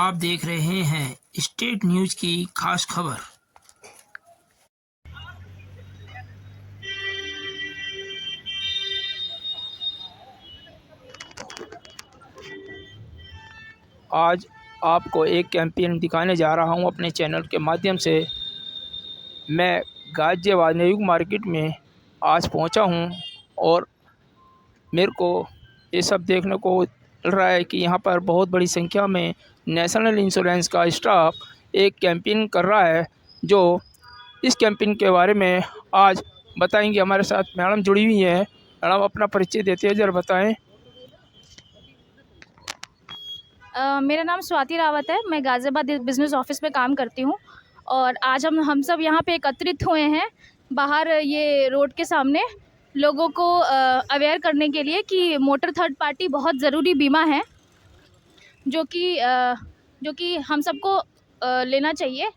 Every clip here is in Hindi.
आप देख रहे हैं स्टेट न्यूज की खास खबर। आज आपको एक कैंपेन दिखाने जा रहा हूं अपने चैनल के माध्यम से। मैं गाज़ियाबाद न्यू मार्केट में आज पहुंचा हूं और मेरे को ये सब देखने को मिल रहा है कि यहां पर बहुत बड़ी संख्या में नेशनल इंश्योरेंस का स्टाफ एक कैंपेन कर रहा है। जो इस कैंपेन के बारे में आज बताएंगे। हमारे साथ मैडम जुड़ी हुई हैं। मैडम अपना परिचय देते हैं, ज़रा बताएं। मेरा नाम स्वाति रावत है। मैं गाज़ियाबाद बिज़नेस ऑफिस में काम करती हूँ और आज हम सब यहाँ पे एकत्रित हुए हैं बाहर ये रोड के सामने लोगों को अवेयर करने के लिए कि मोटर थर्ड पार्टी बहुत ज़रूरी बीमा है जो कि हम सबको लेना चाहिए,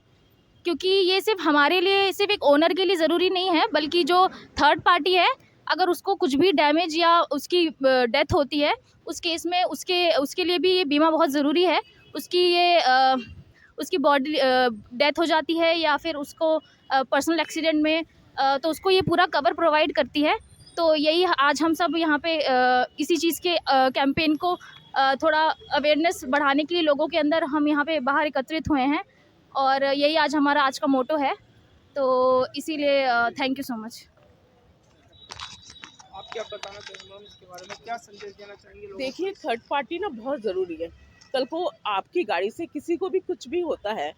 क्योंकि ये सिर्फ हमारे लिए, सिर्फ एक ओनर के लिए ज़रूरी नहीं है, बल्कि जो थर्ड पार्टी है अगर उसको कुछ भी डैमेज या उसकी डेथ होती है उस केस में उसके लिए भी ये बीमा बहुत ज़रूरी है। उसकी बॉडी डेथ हो जाती है या फिर उसको पर्सनल एक्सीडेंट में तो उसको ये पूरा कवर प्रोवाइड करती है। तो यही आज हम सब यहाँ पे इसी चीज़ के कैंपेन को थोड़ा अवेयरनेस बढ़ाने के लिए लोगों के अंदर हम यहाँ पे बाहर एकत्रित हुए हैं और यही हमारा आज का मोटो है। तो इसीलिए थैंक यू सो मच। आप क्या बताना चाहेंगे मैम, इसके बारे में क्या संदेश देना चाहेंगे लोगों को? देखिए, थर्ड पार्टी ना बहुत ज़रूरी है। कल को आपकी गाड़ी से किसी को भी कुछ भी होता है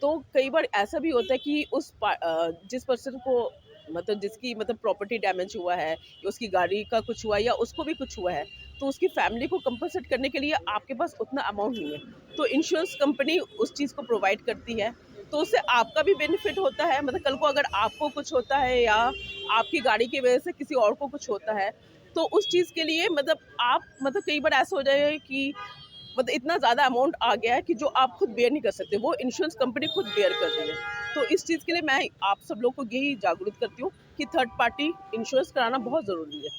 तो कई बार ऐसा भी होता है कि जिस पर्सन को मतलब जिसकी मतलब प्रॉपर्टी डैमेज हुआ है या उसकी गाड़ी का कुछ हुआ है या उसको भी कुछ हुआ है तो उसकी फैमिली को कंपनसेट करने के लिए आपके पास उतना अमाउंट नहीं है, तो इंश्योरेंस कंपनी उस चीज़ को प्रोवाइड करती है। तो उससे आपका भी बेनिफिट होता है। मतलब कल को अगर आपको कुछ होता है या आपकी गाड़ी की वजह से किसी और को कुछ होता है तो उस चीज़ के लिए मतलब कई बार ऐसा हो जाए कि मतलब इतना ज़्यादा अमाउंट आ गया है कि जो आप खुद बेयर नहीं कर सकते, वो इंश्योरेंस कंपनी खुद बेयर करती है। तो इस चीज़ के लिए मैं आप सब लोग को यही जागरूक करती हूँ कि थर्ड पार्टी इंश्योरेंस कराना बहुत ज़रूरी है।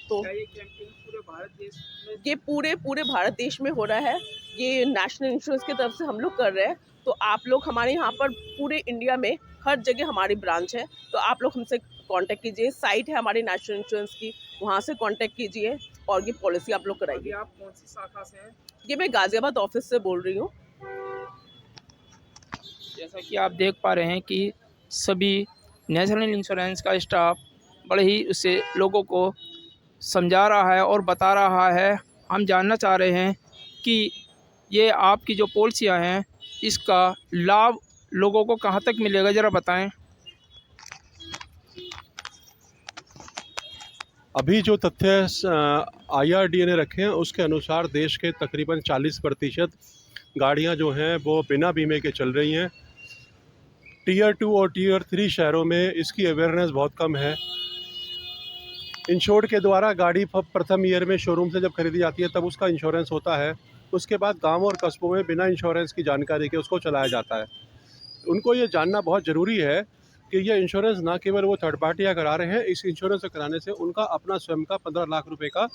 तो क्या ये कैंपेन पूरे भारत देश में? ये पूरे भारत देश में हो रहा है। ये नेशनल इंश्योरेंस की तरफ से हम लोग कर रहे हैं। तो आप लोग हमारे यहाँ पर पूरे इंडिया में हर जगह हमारी ब्रांच है, तो आप लोग हमसे कांटेक्ट कीजिए। साइट है हमारी नेशनल इंश्योरेंस की, वहाँ से कांटेक्ट कीजिए और ये पॉलिसी आप लोग कराइए। आप कौन सी शाखा से हैं? ये मैं गाज़ियाबाद ऑफिस से बोल रही हूँ। जैसा कि आप देख पा रहे हैं कि सभी नेशनल इंश्योरेंस का स्टाफ बड़े ही उससे लोगों को समझा रहा है और बता रहा है। हम जानना चाह रहे हैं कि ये आपकी जो पॉलिसियाँ हैं इसका लाभ लोगों को कहाँ तक मिलेगा, ज़रा बताएं। अभी जो तथ्य IRDA ने रखे हैं उसके अनुसार देश के तकरीबन 40% गाड़ियां जो हैं वो बिना बीमे के चल रही हैं। टियर 2 और टियर 3 शहरों में इसकी अवेयरनेस बहुत कम है। इंश्योर्ड के द्वारा गाड़ी प्रथम ईयर में शोरूम से जब खरीदी जाती है तब उसका इंश्योरेंस होता है। उसके बाद गाँव और कस्बों में बिना इंश्योरेंस की जानकारी के उसको चलाया जाता है। उनको ये जानना बहुत ज़रूरी है कि ये इंश्योरेंस ना केवल वो थर्ड पार्टियाँ करा रहे हैं, इस इंश्योरेंस से कराने से उनका अपना स्वयं का 15 लाख रुपए का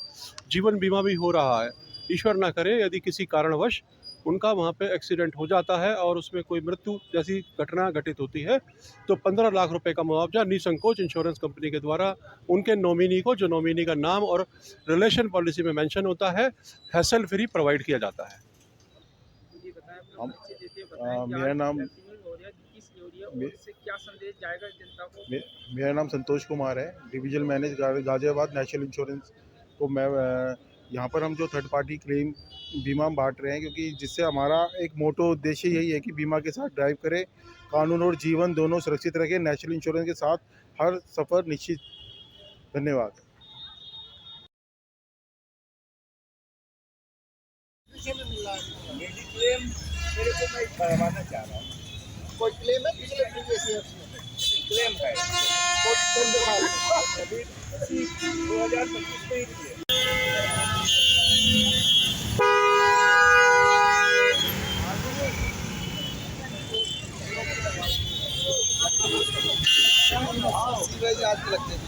जीवन बीमा भी हो रहा है। ईश्वर ना करे यदि किसी कारणवश उनका वहाँ पे एक्सीडेंट हो जाता है और उसमें कोई मृत्यु जैसी घटना घटित होती है तो 15 लाख रुपए का मुआवजा निसंकोच इंश्योरेंस कंपनी के द्वारा उनके नॉमिनी को, जो नॉमिनी का नाम और रिलेशन पॉलिसी में मेंशन होता है, हैसल फ्री प्रोवाइड किया जाता है। मेरा नाम क्या संदेश जाएगा जनता को? मेरा नाम संतोष कुमार है, division manager Ghaziabad national insurance. तो मैं यहाँ पर हम जो थर्ड पार्टी क्लेम बीमा बांट रहे हैं, क्योंकि जिससे हमारा एक मोटो उद्देश्य यही है कि बीमा के साथ ड्राइव करें, कानून और जीवन दोनों सुरक्षित रखें, नेशनल इंश्योरेंस के साथ हर सफ़र निश्चित। धन्यवाद। मेरे को मैं करवाना चाह रहा हूँ। कोई क्लेम है पिछले प्रीवियस ईयर्स में? क्लेम है अभी 2025 में ही किए। आज लगते हैं।